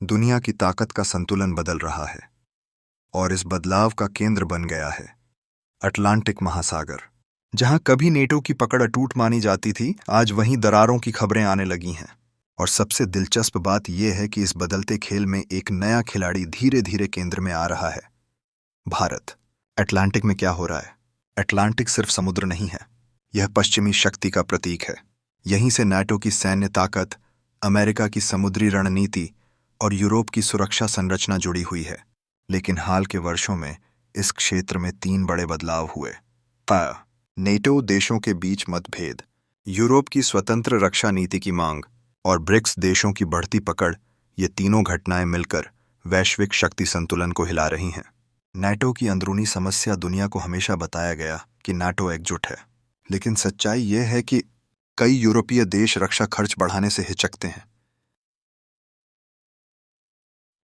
दुनिया की ताकत का संतुलन बदल रहा है और इस बदलाव का केंद्र बन गया है अटलांटिक महासागर। जहां कभी नेटो की पकड़ अटूट मानी जाती थी, आज वहीं दरारों की खबरें आने लगी हैं। और सबसे दिलचस्प बात यह है कि इस बदलते खेल में एक नया खिलाड़ी धीरे धीरे केंद्र में आ रहा है, भारत। अटलांटिक में क्या हो रहा है? अटलांटिक सिर्फ समुद्र नहीं है, यह पश्चिमी शक्ति का प्रतीक है। यहीं से नाटो की सैन्य ताकत, अमेरिका की समुद्री रणनीति और यूरोप की सुरक्षा संरचना जुड़ी हुई है। लेकिन हाल के वर्षों में इस क्षेत्र में 3 बड़े बदलाव हुए। नेटो देशों के बीच मतभेद, यूरोप की स्वतंत्र रक्षा नीति की मांग और ब्रिक्स देशों की बढ़ती पकड़, ये तीनों घटनाएं मिलकर वैश्विक शक्ति संतुलन को हिला रही हैं। नाटो की अंदरूनी समस्या, दुनिया को हमेशा बताया गया कि नाटो एकजुट है, लेकिन सच्चाई यह है कि कई यूरोपीय देश रक्षा खर्च बढ़ाने से हिचकते हैं।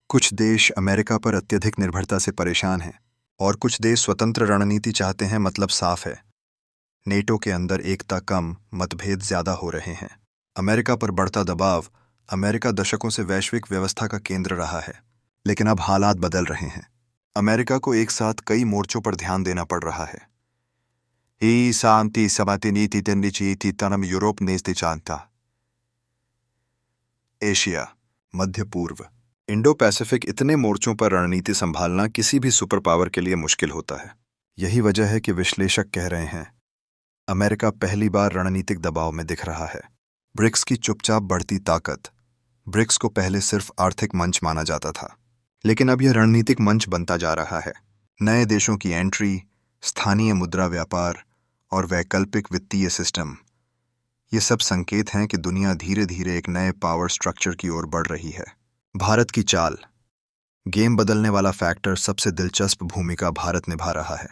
कुछ देश अमेरिका पर अत्यधिक निर्भरता से परेशान हैं और कुछ देश स्वतंत्र रणनीति चाहते हैं। मतलब साफ है, नेटो के अंदर एकता कम, मतभेद ज्यादा हो रहे हैं। अमेरिका पर बढ़ता दबाव, अमेरिका दशकों से वैश्विक व्यवस्था का केंद्र रहा है, लेकिन अब हालात बदल रहे हैं। अमेरिका को एक साथ कई मोर्चों पर ध्यान देना पड़ रहा है। ही शांति समाति नीति नीति तनम यूरोप नेस्ति चाहता। एशिया, मध्य पूर्व, इंडो पैसिफिक, इतने मोर्चों पर रणनीति संभालना किसी भी सुपर पावर के लिए मुश्किल होता है। यही वजह है कि विश्लेषक कह रहे हैं अमेरिका पहली बार रणनीतिक दबाव में दिख रहा है। ब्रिक्स की चुपचाप बढ़ती ताकत। ब्रिक्स को पहले सिर्फ आर्थिक मंच माना जाता था, लेकिन अब यह रणनीतिक मंच बनता जा रहा है। नए देशों की एंट्री, स्थानीय मुद्रा व्यापार और वैकल्पिक वित्तीय सिस्टम, ये सब संकेत हैं कि दुनिया धीरे धीरे एक नए पावर स्ट्रक्चर की ओर बढ़ रही है। भारत की चाल, गेम बदलने वाला फैक्टर, सबसे दिलचस्प भूमिका भारत निभा रहा है।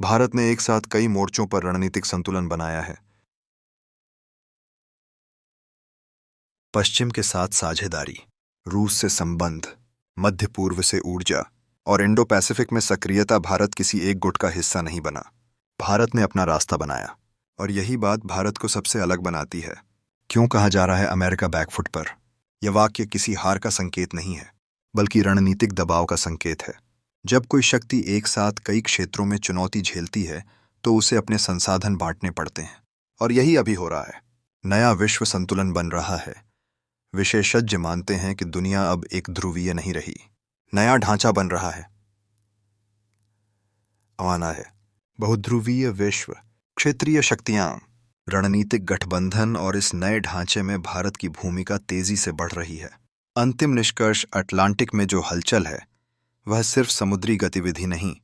भारत ने एक साथ कई मोर्चों पर रणनीतिक संतुलन बनाया है। पश्चिम के साथ साझेदारी, रूस से संबंध, मध्य पूर्व से ऊर्जा और इंडो पैसिफिक में सक्रियता। भारत किसी एक गुट का हिस्सा नहीं बना, भारत ने अपना रास्ता बनाया। और यही बात भारत को सबसे अलग बनाती है। क्यों कहा जा रहा है अमेरिका बैकफुट पर? यह वाक्य किसी हार का संकेत नहीं है, बल्कि रणनीतिक दबाव का संकेत है। जब कोई शक्ति एक साथ कई क्षेत्रों में चुनौती झेलती है, तो उसे अपने संसाधन बांटने पड़ते हैं, और यही अभी हो रहा है। नया विश्व संतुलन बन रहा है। विशेषज्ञ मानते हैं कि दुनिया अब एक ध्रुवीय नहीं रही, नया ढांचा बन रहा है। आना है बहुध्रुवीय विश्व, क्षेत्रीय शक्तियां, रणनीतिक गठबंधन, और इस नए ढांचे में भारत की भूमिका तेजी से बढ़ रही है। अंतिम निष्कर्ष, अटलांटिक में जो हलचल है वह सिर्फ समुद्री गतिविधि नहीं,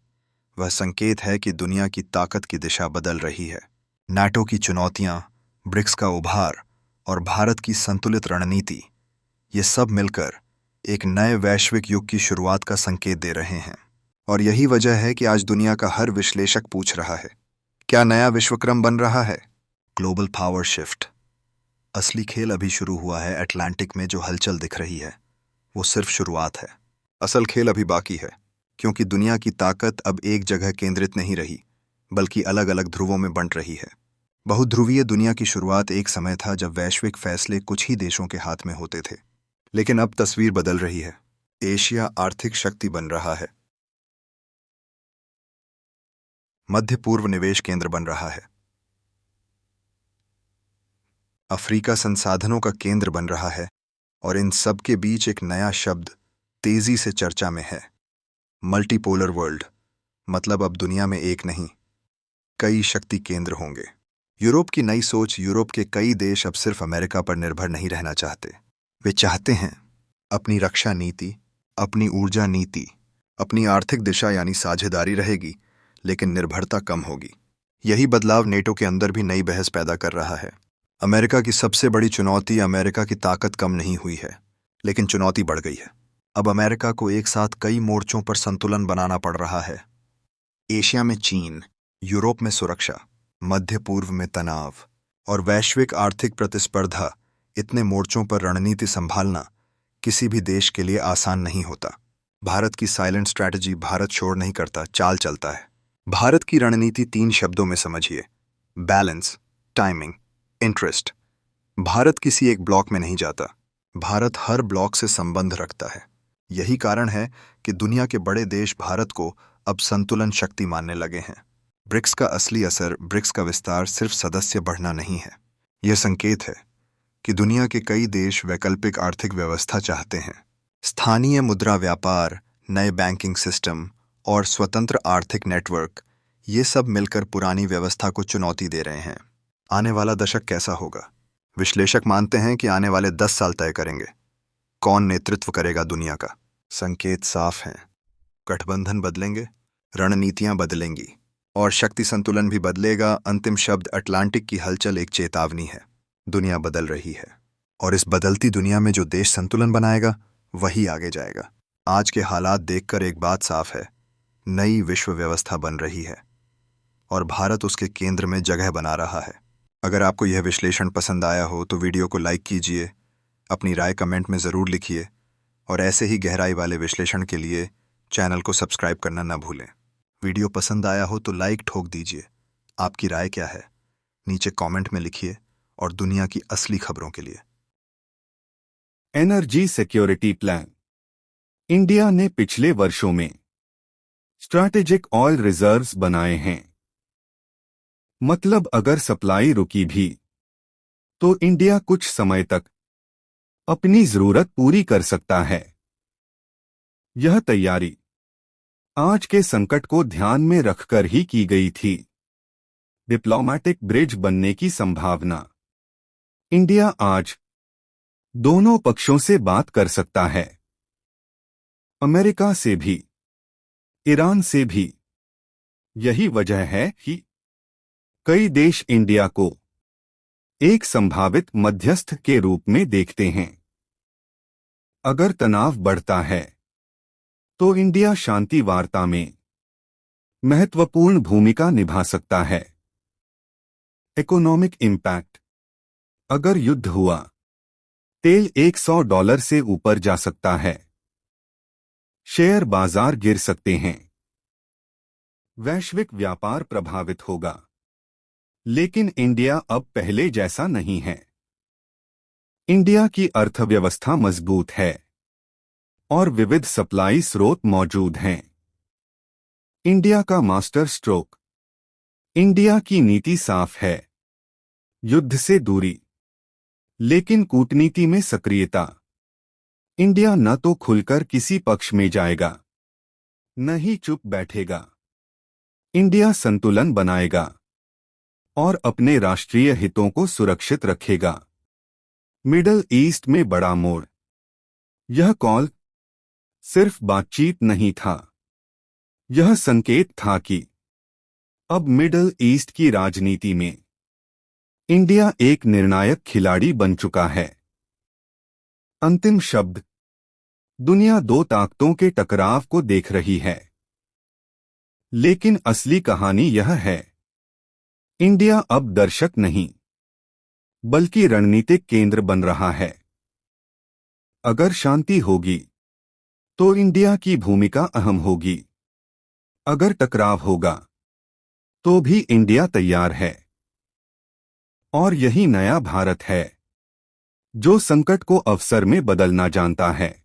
वह संकेत है कि दुनिया की ताकत की दिशा बदल रही है। नाटो की चुनौतियां, ब्रिक्स का उभार और भारत की संतुलित रणनीति, ये सब मिलकर एक नए वैश्विक युग की शुरुआत का संकेत दे रहे हैं। और यही वजह है कि आज दुनिया का हर विश्लेषक पूछ रहा है, क्या नया विश्वक्रम बन रहा है? Global power shift. असली खेल अभी शुरू हुआ है। अटलांटिक में जो हलचल दिख रही है वो सिर्फ शुरुआत है। असल खेल अभी बाकी है, क्योंकि दुनिया की ताकत अब एक जगह केंद्रित नहीं रही, बल्कि अलग अलग ध्रुवों में बंट रही है। बहुध्रुवीय दुनिया की शुरुआत एक समय था जब वैश्विक फैसले कुछ ही देशों के हाथ में होते थे, लेकिन अब तस्वीर बदल रही है। एशिया आर्थिक शक्ति बन रहा है, मध्य पूर्व निवेश केंद्र बन रहा है, अफ्रीका संसाधनों का केंद्र बन रहा है, और इन सब के बीच एक नया शब्द तेजी से चर्चा में है, मल्टीपोलर वर्ल्ड। मतलब अब दुनिया में एक नहीं, कई शक्ति केंद्र होंगे। यूरोप की नई सोच, यूरोप के कई देश अब सिर्फ अमेरिका पर निर्भर नहीं रहना चाहते। वे चाहते हैं अपनी रक्षा नीति, अपनी ऊर्जा नीति, अपनी आर्थिक दिशा यानी साझेदारी रहेगी, लेकिन निर्भरता कम होगी। यही बदलाव नेटो के अंदर भी नई बहस पैदा कर रहा है। अमेरिका की सबसे बड़ी चुनौती, अमेरिका की ताकत कम नहीं हुई है, लेकिन चुनौती बढ़ गई है। अब अमेरिका को एक साथ कई मोर्चों पर संतुलन बनाना पड़ रहा है। एशिया में चीन, यूरोप में सुरक्षा, मध्य पूर्व में तनाव और वैश्विक आर्थिक प्रतिस्पर्धा, इतने मोर्चों पर रणनीति संभालना किसी भी देश के लिए आसान नहीं होता। भारत की साइलेंट स्ट्रैटेजी, भारत शोर नहीं करता, चाल चलता है। भारत की रणनीति 3 शब्दों में समझिए, बैलेंस, टाइमिंग, इंटरेस्ट। भारत किसी एक ब्लॉक में नहीं जाता, भारत हर ब्लॉक से संबंध रखता है। यही कारण है कि दुनिया के बड़े देश भारत को अब संतुलन शक्ति मानने लगे हैं। ब्रिक्स का असली असर, ब्रिक्स का विस्तार सिर्फ सदस्य बढ़ना नहीं है। यह संकेत है कि दुनिया के कई देश वैकल्पिक आर्थिक व्यवस्था चाहते हैं। स्थानीय मुद्रा व्यापार, नए बैंकिंग सिस्टम और स्वतंत्र आर्थिक नेटवर्क, ये सब मिलकर पुरानी व्यवस्था को चुनौती दे रहे हैं। आने वाला दशक कैसा होगा? विश्लेषक मानते हैं कि आने वाले 10 साल तय करेंगे कौन नेतृत्व करेगा दुनिया का। संकेत साफ हैं। गठबंधन बदलेंगे, रणनीतियां बदलेंगी और शक्ति संतुलन भी बदलेगा। अंतिम शब्द अटलांटिक की हलचल एक चेतावनी है। दुनिया बदल रही है और इस बदलती दुनिया में जो देश संतुलन बनाएगा वही आगे जाएगा। आज के हालात देखकर एक बात साफ है, नई विश्व व्यवस्था बन रही है और भारत उसके केंद्र में जगह बना रहा है। अगर आपको यह विश्लेषण पसंद आया हो तो वीडियो को लाइक कीजिए, अपनी राय कमेंट में ज़रूर लिखिए और ऐसे ही गहराई वाले विश्लेषण के लिए चैनल को सब्सक्राइब करना न भूलें। वीडियो पसंद आया हो तो लाइक ठोक दीजिए। आपकी राय क्या है नीचे कमेंट में लिखिए और दुनिया की असली खबरों के लिए। Energy security plan. इंडिया ने पिछले वर्षों में स्ट्रैटेजिक ऑयल रिजर्व्स बनाए हैं। मतलब अगर सप्लाई रुकी भी तो इंडिया कुछ समय तक अपनी जरूरत पूरी कर सकता है। यह तैयारी आज के संकट को ध्यान में रखकर ही की गई थी। डिप्लोमैटिक ब्रिज बनने की संभावना। इंडिया आज दोनों पक्षों से बात कर सकता है, अमेरिका से भी, ईरान से भी। यही वजह है कि कई देश इंडिया को एक संभावित मध्यस्थ के रूप में देखते हैं। अगर तनाव बढ़ता है तो इंडिया शांति वार्ता में महत्वपूर्ण भूमिका निभा सकता है। Economic impact. अगर युद्ध हुआ, तेल $100 से ऊपर जा सकता है, शेयर बाजार गिर सकते हैं, वैश्विक व्यापार प्रभावित होगा। लेकिन इंडिया अब पहले जैसा नहीं है। इंडिया की अर्थव्यवस्था मजबूत है और विविध सप्लाई स्रोत मौजूद हैं। इंडिया का मास्टर स्ट्रोक। इंडिया की नीति साफ है, युद्ध से दूरी, लेकिन कूटनीति में सक्रियता। इंडिया न तो खुलकर किसी पक्ष में जाएगा, न ही चुप बैठेगा। इंडिया संतुलन बनाएगा और अपने राष्ट्रीय हितों को सुरक्षित रखेगा। मिडल ईस्ट में बड़ा मोड़। यह कॉल सिर्फ बातचीत नहीं था, यह संकेत था कि अब मिडल ईस्ट की राजनीति में इंडिया एक निर्णायक खिलाड़ी बन चुका है। अंतिम शब्द। दुनिया दो ताकतों के टकराव को देख रही है, लेकिन असली कहानी यह है, इंडिया अब दर्शक नहीं बल्कि रणनीतिक केंद्र बन रहा है। अगर शांति होगी तो इंडिया की भूमिका अहम होगी। अगर टकराव होगा तो भी इंडिया तैयार है। और यही नया भारत है जो संकट को अवसर में बदलना जानता है।